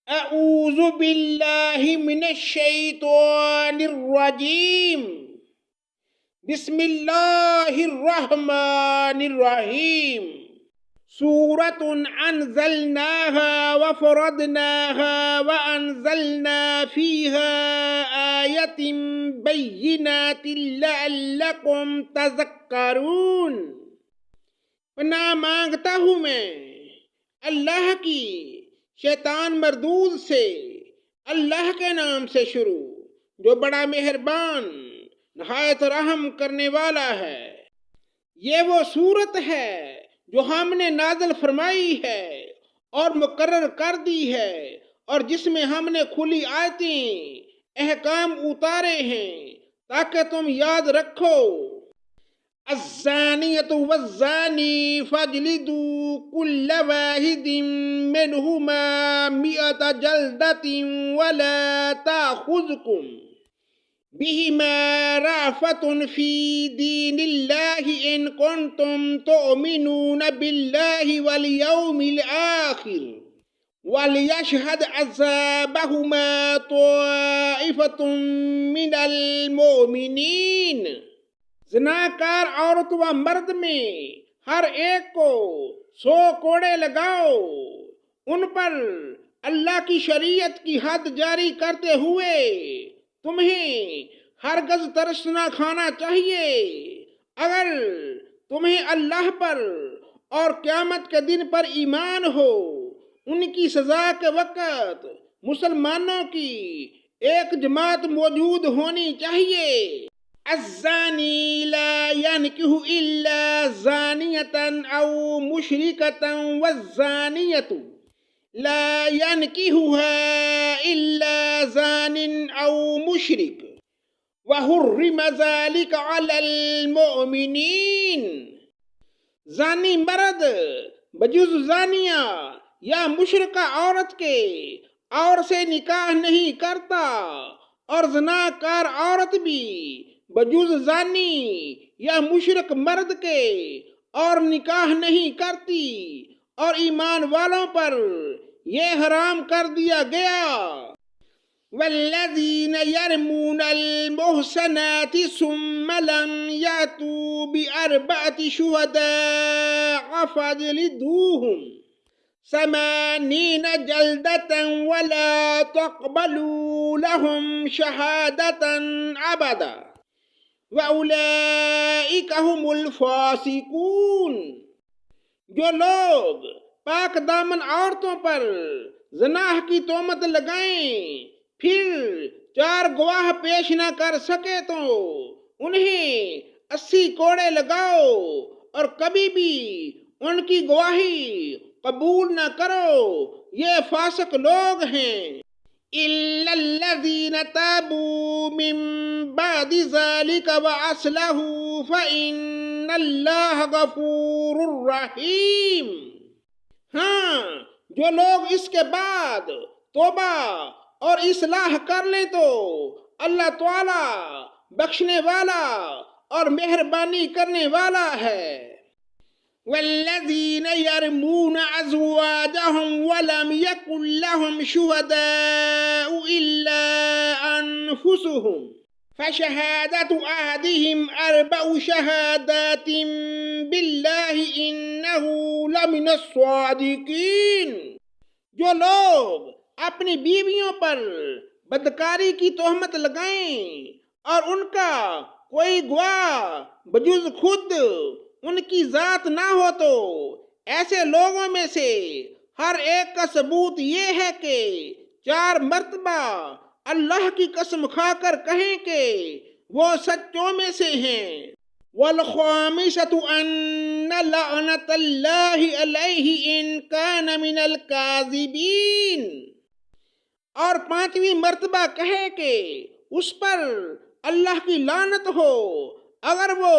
اعوذ باللہ من الشیطان الرجیم بسم اللہ الرحمن الرحیم سورۃ انزلناها وفرضناها وانزلنا فیها آیۃ بینات لعلکم تذکرون۔ پناہ مانگتا ہوں میں اللہ کی شیطان مردود سے، اللہ کے نام سے شروع جو بڑا مہربان نہایت رحم کرنے والا ہے۔ یہ وہ صورت ہے جو ہم نے نازل فرمائی ہے اور مقرر کر دی ہے، اور جس میں ہم نے کھلی آیتیں احکام اتارے ہیں تاکہ تم یاد رکھو۔ الزانیۃ والزانی فاجلدوا کل واحد منہما مئۃ جلدۃ ولا تأخذکم بہما رأفۃ فی دین اللہ ان کنتم تؤمنون باللہ والیوم الآخر ولیشہد عذابہما طائفۃ من المؤمنین۔ زناکار عورت و مرد میں ہر ایک کو 100 کوڑے لگاؤ، ان پر اللہ کی شریعت کی حد جاری کرتے ہوئے تمہیں ہرگز ترس نہ کھانا چاہیے۔ اگر تمہیں اللہ پر اور قیامت کے دن پر ایمان ہو، ان کی سزا کے وقت مسلمانوں کی ایک جماعت موجود ہونی چاہیے۔ الزانی لا ينكح الا زانیة او مشرکة والزانیة لا ينكحها الا زان او مشرک وحرم ذلك على المؤمنین۔ زانی مرد بجز زانیہ یا مشرکہ عورت کے اور سے نکاح نہیں کرتا، اور زناکار عورت بھی بجز زانی یا مشرک مرد کے اور نکاح نہیں کرتی، اور ایمان والوں پر یہ حرام کر دیا گیا۔ والذین یرمون المحصنات ثم لم یأتوا بأربعة شہداء فاجلدوہم 80 جلدة ولا تقبلوا لهم شہادة ابدا وَأُولَئِكَ هُمُ الْفَاسِقُونَ۔ جو لوگ پاک دامن عورتوں پر زناح کی تہمت لگائیں پھر 4 گواہ پیش نہ کر سکے تو انہیں 80 کوڑے لگاؤ، اور کبھی بھی ان کی گواہی قبول نہ کرو، یہ فاسق لوگ ہیں۔ إِلَّا الَّذِينَ تَابُوا مِن بَعْدِ ذَلِكَ وَأَصْلَحُوا فَإِنَّ اللَّهَ غَفُورٌ رَحِيمٌ۔ ہاں، جو لوگ اس کے بعد توبہ اور اصلاح کر لیں تو اللہ تعالی بخشنے والا اور مہربانی کرنے والا ہے۔ والذین یرمون ازواجهم ولم یکن لهم شہداء الا انفسهم فشہادة احدهم 4 شہادات باللہ انہ لمن الصادقین۔ جو لوگ اپنی بیویوں پر بدکاری کی تہمت لگائیں اور ان کا کوئی گواہ بجز خود ان کی ذات نہ ہو تو ایسے لوگوں میں سے ہر ایک کا ثبوت یہ ہے کہ 4 مرتبہ اللہ کی قسم کھا کر کہیں کہ وہ سچوں میں سے ہیں۔ وَالْخَامِسَةُ أَنَّ لَعْنَةَ اللَّهِ عَلَيْهِ إِن كَانَ مِنَ الْكَاذِبِينَ۔ اور 5ویں مرتبہ کہے کہ اس پر اللہ کی لعنت ہو اگر وہ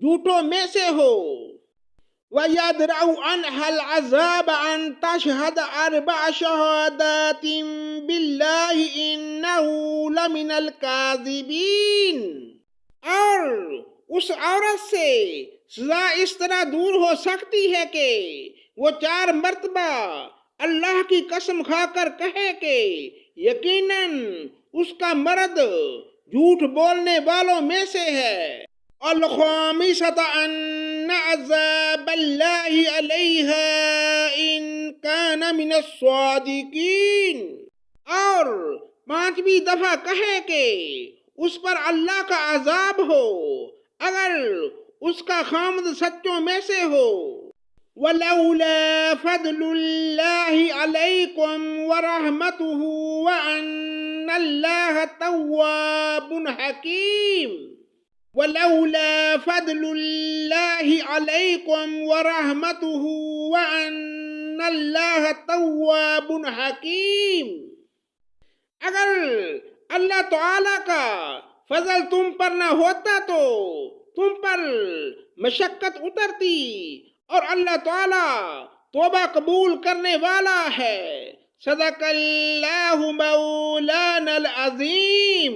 جھوٹوں میں سے ہو۔ وَيَدْرَأُ عَنْهَا الْعَذَابَ أَن تَشْهَدَ 4 شَهَادَاتٍ بِاللَّهِ إِنَّهُ لَمِنَ الْكَاذِبِينَ۔ اور اس عورت سے سزا اس طرح دور ہو سکتی ہے کہ وہ 4 مرتبہ اللہ کی قسم کھا کر کہے کہ یقیناً اس کا مرد جھوٹ بولنے والوں میں سے ہے۔ الخامسۃ ان عذاب اللہ علیہا ان کان من الصادقین، اور پانچویں دفعہ کہے کہ اس پر اللہ کا عذاب ہو اگر اس کا خامد سچوں میں سے ہو۔ وَلَوْلَا فَضْلُ اللَّهِ عَلَيْكُمْ وَرَحْمَتُهُ وَأَنَّ اللَّهَ تَوَّابٌ حَكِيمٌ وَلَوْلَا فَضْلُ اللَّهِ عَلَيْكُمْ وَرَحْمَتُهُ وَأَنَّ اللَّهَ تَوَّابٌ حَكِيمٌ، اگر اللہ تعالیٰ کا فضل تم پر نہ ہوتا تو تم پر مشقت اترتی، اور اللہ تعالیٰ توبہ قبول کرنے والا ہے۔ صدق اللہ مولانا العظیم۔